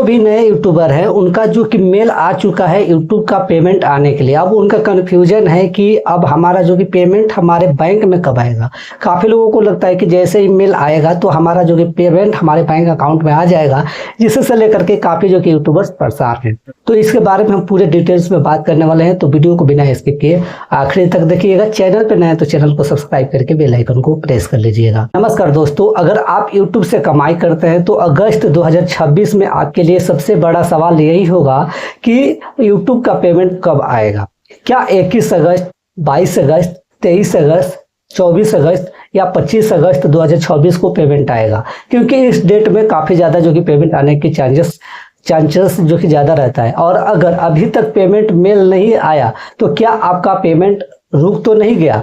भी नए यूट्यूबर हैं उनका जो कि मेल आ चुका है यूट्यूब का पेमेंट आने के लिए। अब उनका कन्फ्यूजन है कि अब हमारा जो कि पेमेंट हमारे बैंक में कब आएगा। काफ़ी लोगों को लगता है कि जैसे ही मेल आएगा तो हमारा जो कि पेमेंट हमारे बैंक अकाउंट में आ जाएगा, जिससे लेकर के काफ़ी जो कि यूट्यूबर्स परेशान हैं। तो इसके बारे में हम पूरे डिटेल्स में बात करने वाले हैं, तो वीडियो को बिना स्किप किए आखिरी तक देखिएगा। चैनल पर नए हैं तो चैनल को सब्सक्राइब करके बेल आइकन को प्रेस कर लीजिएगा। नमस्कार दोस्तों, अगर आप यूट्यूब से कमाई करते हैं तो अगस्त 2026 में आपके लिए सबसे बड़ा सवाल यही होगा कि यूट्यूब का पेमेंट कब आएगा। क्या 21 अगस्त, 22 अगस्त, 23 अगस्त, 24 अगस्त या 25 अगस्त 2026 को पेमेंट आएगा? क्योंकि इस डेट में काफ़ी ज़्यादा जो कि पेमेंट आने की चांसेस जो कि ज़्यादा रहता है। और अगर अभी तक पेमेंट मेल नहीं आया तो क्या आपका पेमेंट रुक तो नहीं गया?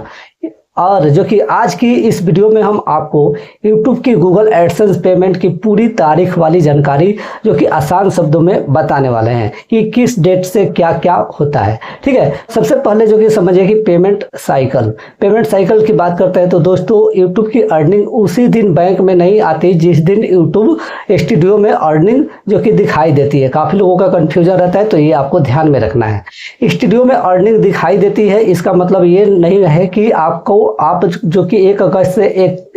और जो कि आज की इस वीडियो में हम आपको YouTube की गूगल एडसेंस पेमेंट की पूरी तारीख वाली जानकारी जो कि आसान शब्दों में बताने वाले हैं कि किस डेट से क्या क्या होता है। ठीक है, सबसे पहले जो कि समझिए कि पेमेंट साइकिल की बात करते हैं तो दोस्तों YouTube की अर्निंग उसी दिन बैंक में नहीं आती जिस दिन YouTube स्टूडियो में अर्निंग जो कि दिखाई देती है। काफ़ी लोगों का कन्फ्यूजन रहता है, तो ये आपको ध्यान में रखना है। स्टूडियो में अर्निंग दिखाई देती है, इसका मतलब ये नहीं है कि आप जो कि 1 अगस्त से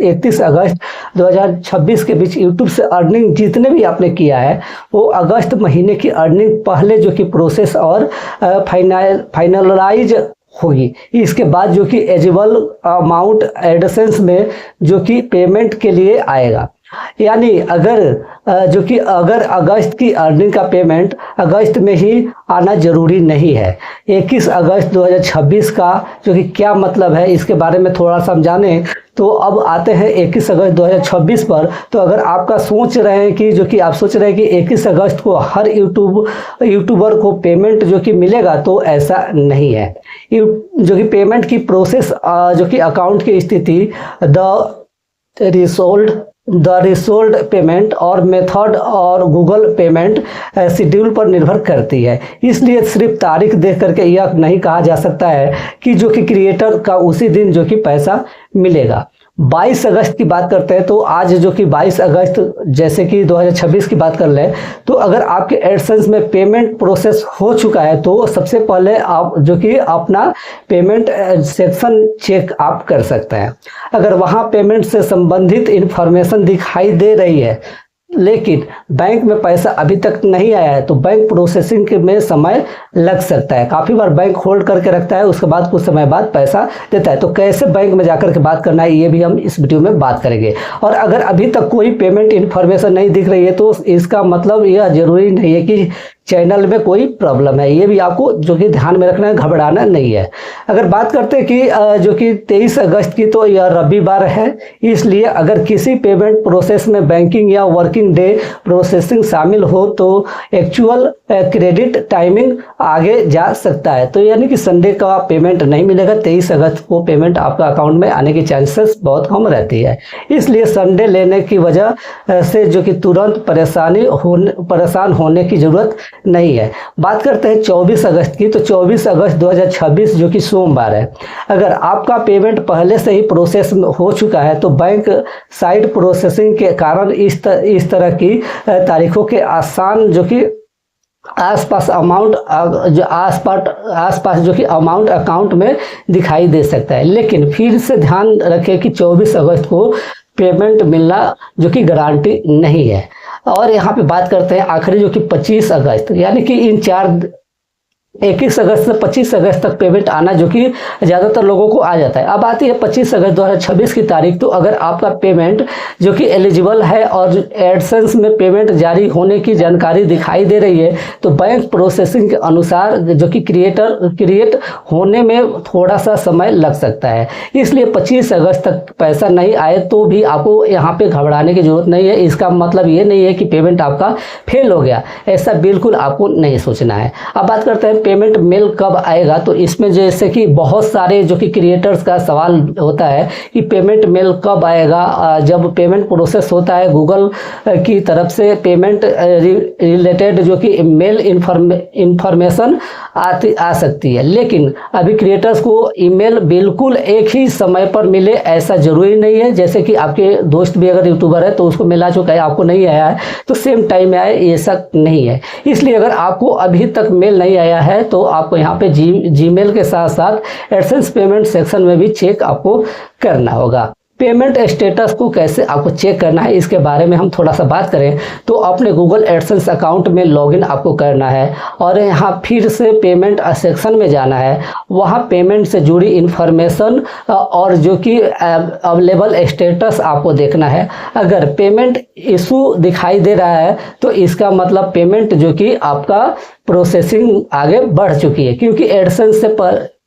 31 अगस्त 2026 के बीच YouTube से अर्निंग जितने भी आपने किया है वो अगस्त महीने की अर्निंग पहले जो कि प्रोसेस और फाइनलाइज होगी। इसके बाद जो कि एलिजिबल अमाउंट एडसेंस में जो कि पेमेंट के लिए आएगा। यानी अगर अगस्त की अर्निंग का पेमेंट अगस्त में ही आना जरूरी नहीं है। 21 अगस्त 2026 का जो कि क्या मतलब है इसके बारे में थोड़ा सा हम जानें तो अब आते हैं 21 अगस्त 2026 पर। तो अगर आपका सोच रहे हैं कि 21 अगस्त को हर यूट्यूबर को पेमेंट जो कि मिलेगा, तो ऐसा नहीं है। जो कि पेमेंट की प्रोसेस जो कि अकाउंट की स्थिति द रिसोल्ड पेमेंट और मेथड और गूगल पेमेंट शेड्यूल पर निर्भर करती है। इसलिए सिर्फ तारीख देख करके यह नहीं कहा जा सकता है कि जो कि क्रिएटर का उसी दिन जो कि पैसा मिलेगा। 22 अगस्त की बात करते हैं तो आज जो कि 22 अगस्त जैसे कि 2026 की बात कर लें तो अगर आपके एडसेंस में पेमेंट प्रोसेस हो चुका है तो सबसे पहले आप जो कि अपना पेमेंट सेक्शन चेक आप कर सकते हैं। अगर वहाँ पेमेंट से संबंधित इन्फॉर्मेशन दिखाई दे रही है लेकिन बैंक में पैसा अभी तक नहीं आया है तो बैंक प्रोसेसिंग में समय लग सकता है। काफ़ी बार बैंक होल्ड करके रखता है, उसके बाद कुछ समय बाद पैसा देता है। तो कैसे बैंक में जाकर के बात करना है ये भी हम इस वीडियो में बात करेंगे। और अगर अभी तक कोई पेमेंट इन्फॉर्मेशन नहीं दिख रही है तो इसका मतलब यह जरूरी नहीं है कि चैनल में कोई प्रॉब्लम है। ये भी आपको जो कि ध्यान में रखना है, घबराना नहीं है। अगर बात करते हैं कि जो कि 23 अगस्त की तो यह रविवार है, इसलिए अगर किसी पेमेंट प्रोसेस में बैंकिंग या वर्किंग डे प्रोसेसिंग शामिल हो तो एक्चुअल क्रेडिट टाइमिंग आगे जा सकता है। तो यानी कि संडे का पेमेंट नहीं मिलेगा, 23 अगस्त को पेमेंट आपका अकाउंट में आने की चांसेस बहुत कम रहती है। इसलिए संडे लेने की वजह से जो कि तुरंत परेशान होने की जरूरत नहीं है। बात करते हैं 24 अगस्त की, तो 24 अगस्त 2026 जो कि सोमवार है। अगर आपका पेमेंट पहले से ही प्रोसेस हो चुका है तो बैंक साइड प्रोसेसिंग के कारण इस तरह की तारीखों के आसान जो कि आसपास जो कि अमाउंट अकाउंट में दिखाई दे सकता है। लेकिन फिर से ध्यान रखें कि 24 अगस्त को पेमेंट मिलना जो कि गारंटी नहीं है। और यहाँ पे बात करते हैं आखिरी जो कि 25 अगस्त, यानी कि इन 21 अगस्त से 25 अगस्त तक पेमेंट आना जो कि ज़्यादातर लोगों को आ जाता है। अब आती है 25 अगस्त 2026 की तारीख। तो अगर आपका पेमेंट जो कि एलिजिबल है और एडसेंस में पेमेंट जारी होने की जानकारी दिखाई दे रही है तो बैंक प्रोसेसिंग के अनुसार जो कि क्रिएट होने में थोड़ा सा समय लग सकता है। इसलिए 25 अगस्त तक पैसा नहीं आए तो भी आपको यहाँ पे घबराने की जरूरत नहीं है। इसका मतलब ये नहीं है कि पेमेंट आपका फेल हो गया, ऐसा बिल्कुल आपको नहीं सोचना है। अब बात करते हैं पेमेंट मेल कब आएगा, तो इसमें जैसे कि बहुत सारे जो कि क्रिएटर्स का सवाल होता है कि पेमेंट मेल कब आएगा। जब पेमेंट प्रोसेस होता है गूगल की तरफ से पेमेंट रिलेटेड जो कि मेल इंफॉर्मेशन आ सकती है, लेकिन अभी क्रिएटर्स को ईमेल बिल्कुल एक ही समय पर मिले ऐसा ज़रूरी नहीं है। जैसे कि आपके दोस्त भी अगर यूट्यूबर है तो उसको मेल आ चुका है, आपको नहीं आया है तो सेम टाइम में आए, ऐसा नहीं है। इसलिए अगर आपको अभी तक मेल नहीं आया है तो आपको यहाँ पे जीमेल के साथ साथ एडसेंस पेमेंट सेक्शन में भी चेक आपको करना होगा। पेमेंट स्टेटस को कैसे आपको चेक करना है इसके बारे में हम थोड़ा सा बात करें तो अपने गूगल एडसेंस अकाउंट में लॉगिन आपको करना है और यहाँ फिर से पेमेंट सेक्शन में जाना है। वहाँ पेमेंट से जुड़ी इन्फॉर्मेशन और जो कि अवेलेबल स्टेटस आपको देखना है। अगर पेमेंट इशू दिखाई दे रहा है तो इसका मतलब पेमेंट जो कि आपका प्रोसेसिंग आगे बढ़ चुकी है, क्योंकि एडसेंस से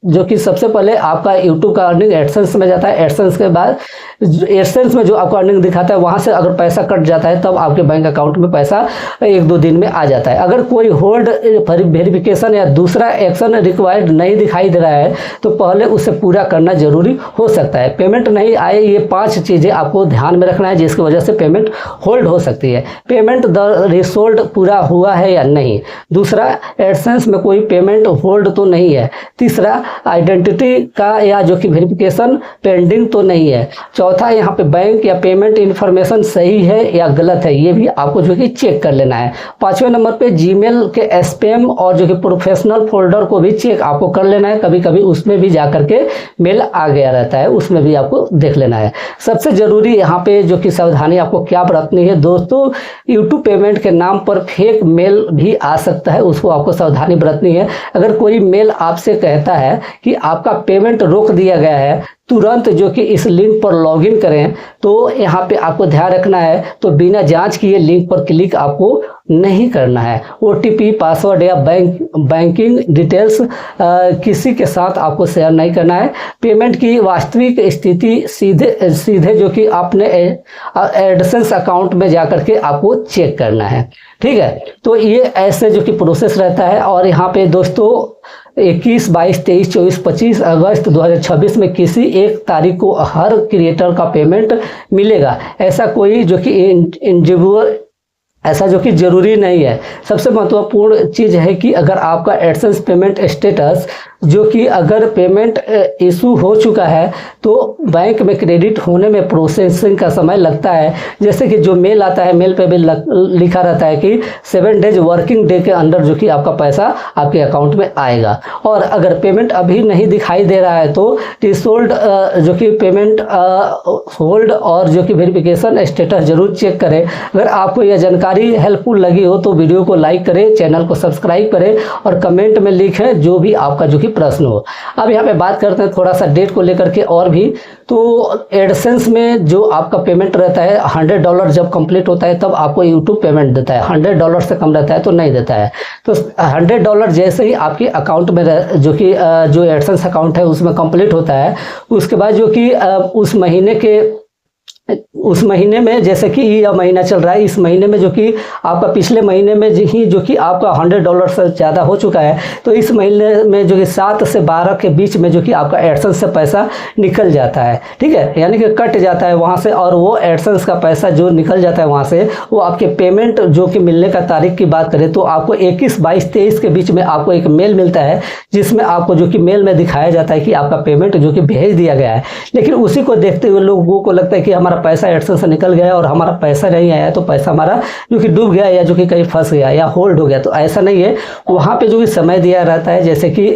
जो कि सबसे पहले आपका यूट्यूब का अर्निंग एडसेंस में जाता है। एडसेंस के बाद एडसेंस में जो आपको अर्निंग दिखाता है वहाँ से अगर पैसा कट जाता है तब आपके बैंक अकाउंट में पैसा 1-2 दिन में आ जाता है। अगर कोई होल्ड वेरिफिकेशन या दूसरा एक्शन रिक्वायर्ड नहीं दिखाई दे रहा है तो पहले उसे पूरा करना जरूरी हो सकता है। पेमेंट नहीं आए, ये 5 चीज़ें आपको ध्यान में रखना है जिसकी वजह से पेमेंट होल्ड हो सकती है। पेमेंट द रिसोल्ड पूरा हुआ है या नहीं। दूसरा, एडसेंस में कोई पेमेंट होल्ड तो नहीं है। तीसरा, आइडेंटिटी का या जो कि वेरिफिकेशन पेंडिंग तो नहीं है। चौथा, यहाँ पे बैंक या पेमेंट इन्फॉर्मेशन सही है या गलत है, ये भी आपको जो कि चेक कर लेना है। 5वें नंबर पे जीमेल के स्पैम और जो कि प्रोफेशनल फोल्डर को भी चेक आपको कर लेना है। कभी कभी उसमें भी जा करके मेल आ गया रहता है, उसमें भी आपको देख लेना है। सबसे ज़रूरी यहाँ पे जो कि सावधानी आपको क्या बरतनी है दोस्तों, यूट्यूब पेमेंट के नाम पर फेक मेल भी आ सकता है, उसको आपको सावधानी बरतनी है। अगर कोई मेल आपसे कहता है कि आपका पेमेंट रोक दिया गया है, तुरंत जो कि इस लिंक पर लॉगिन करें, तो यहाँ पे आपको ध्यान रखना है तो बिना जांच किए लिंक पर क्लिक आपको नहीं करना है। OTP, पासवर्ड या बैंकिंग डिटेल्स किसी के साथ आपको शेयर नहीं करना है। पेमेंट की वास्तविक स्थिति सीधे जो कि आपने एडसेंस अकाउंट में जाकर के आपको चेक करना है, ठीक है। तो ये ऐसे जो कि प्रोसेस रहता है। और यहाँ पे दोस्तों 21, 22, 23, 24, 25 अगस्त 2026 में किसी एक तारीख को हर क्रिएटर का पेमेंट मिलेगा। ऐसा कोई जो कि इंडिविजुअल ऐसा जो कि ज़रूरी नहीं है। सबसे महत्वपूर्ण चीज़ है कि अगर आपका एडसेंस पेमेंट स्टेटस जो कि अगर पेमेंट इशू हो चुका है तो बैंक में क्रेडिट होने में प्रोसेसिंग का समय लगता है। जैसे कि जो मेल आता है, मेल पे भी लिखा रहता है कि 7 डेज वर्किंग डे के अंदर जो कि आपका पैसा आपके अकाउंट में आएगा। और अगर पेमेंट अभी नहीं दिखाई दे रहा है तो रिसोल्ड जो कि पेमेंट होल्ड और जो कि वेरिफिकेशन स्टेटस जरूर चेक करें। अगर आपको यह जानकारी हेल्पफुल लगी हो तो वीडियो को लाइक करें, चैनल को सब्सक्राइब करें और कमेंट में लिखें जो भी आपका जो कि प्रश्न हो। अब यहाँ पे बात करते हैं थोड़ा सा डेट को लेकर के और भी। तो एडसेंस में जो आपका पेमेंट रहता है $100 जब कंप्लीट होता है तब आपको यूट्यूब पेमेंट देता है। $100 से कम रहता है तो नहीं देता है। तो $100 जैसे ही आपके अकाउंट में जो कि जो एडसेंस अकाउंट है उसमें कंप्लीट होता है, उसके बाद जो कि उस महीने में जैसे कि यह महीना चल रहा है, इस महीने में जो कि आपका पिछले महीने में ही जो कि आपका $100 से ज़्यादा हो चुका है, तो इस महीने में जो कि 7 से 12 के बीच में जो कि आपका एडसेंस से पैसा निकल जाता है, ठीक है, यानी कि कट जाता है वहाँ से। और वो एडसेंस का पैसा जो निकल जाता है वहाँ से, वो आपके पेमेंट जो कि मिलने का तारीख की बात करें तो आपको 21, 22, 23 के बीच में आपको एक मेल मिलता है जिसमें आपको जो कि मेल में दिखाया जाता है कि आपका पेमेंट जो कि भेज दिया गया है। लेकिन उसी को देखते हुए लोगों को लगता है कि हमारा पैसा एडसेंस से निकल गया और हमारा पैसा नहीं आया, तो पैसा हमारा जो कि डूब गया या जो कि कहीं फंस गया या होल्ड हो गया। तो ऐसा नहीं है, वहाँ पे जो कि समय दिया रहता है। जैसे कि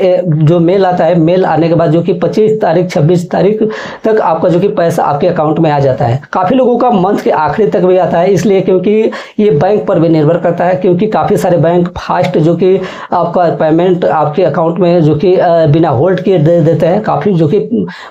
जो मेल आता है, मेल आने के बाद जो कि 25 तारीख 26 तारीख तक आपका जो कि पैसा आपके अकाउंट में आ जाता है। काफ़ी लोगों का मंथ के आखिरी तक भी आता है, इसलिए क्योंकि ये बैंक पर भी निर्भर करता है, क्योंकि काफ़ी सारे बैंक फास्ट जो कि आपका पेमेंट आपके अकाउंट में जो कि बिना होल्ड किए दे देते हैं। काफ़ी जो कि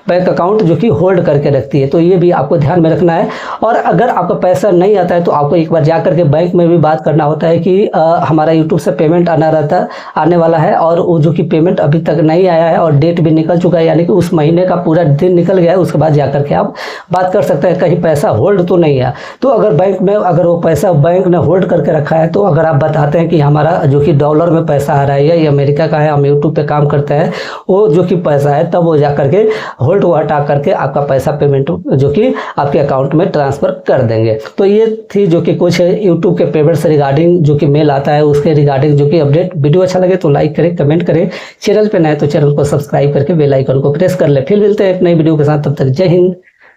बैंक अकाउंट जो कि होल्ड करके रखती है, तो ये भी आपको ध्यान में रखना है। और अगर आपका पैसा नहीं आता है तो आपको एक बार जा करके बैंक में भी बात करना होता है कि हमारा यूट्यूब से पेमेंट आने वाला है और वो जो कि पेमेंट अभी तक नहीं आया है और डेट भी निकल चुका है, यानी कि उस महीने का पूरा दिन निकल गया है। उसके बाद जा करके आप बात कर सकते हैं कहीं पैसा होल्ड तो नहीं है। तो अगर बैंक में अगर वो पैसा बैंक ने होल्ड करके रखा है, तो अगर आप बताते हैं कि हमारा जो कि डॉलर में पैसा आ रहा है या ये अमेरिका का है, हम यूट्यूब पे काम करते हैं, वो जो कि पैसा है, तब वो जा करके होल्ड को हटा करके आपका पैसा पेमेंट जो कि आपके अकाउंट में ट्रांसफ़र कर देंगे। तो ये थी जो कि कुछ यूट्यूब के पेमेंट से रिगार्डिंग जो कि मेल आता है उसके रिगार्डिंग जो कि अपडेट। वीडियो अच्छा लगे तो लाइक करें, कमेंट करें, चैनल पे नए तो चैनल को सब्सक्राइब करके बेल आइकन को प्रेस कर ले। फिर मिलते हैं एक नई वीडियो के साथ, तब तक जय हिंद,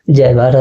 जय भारत।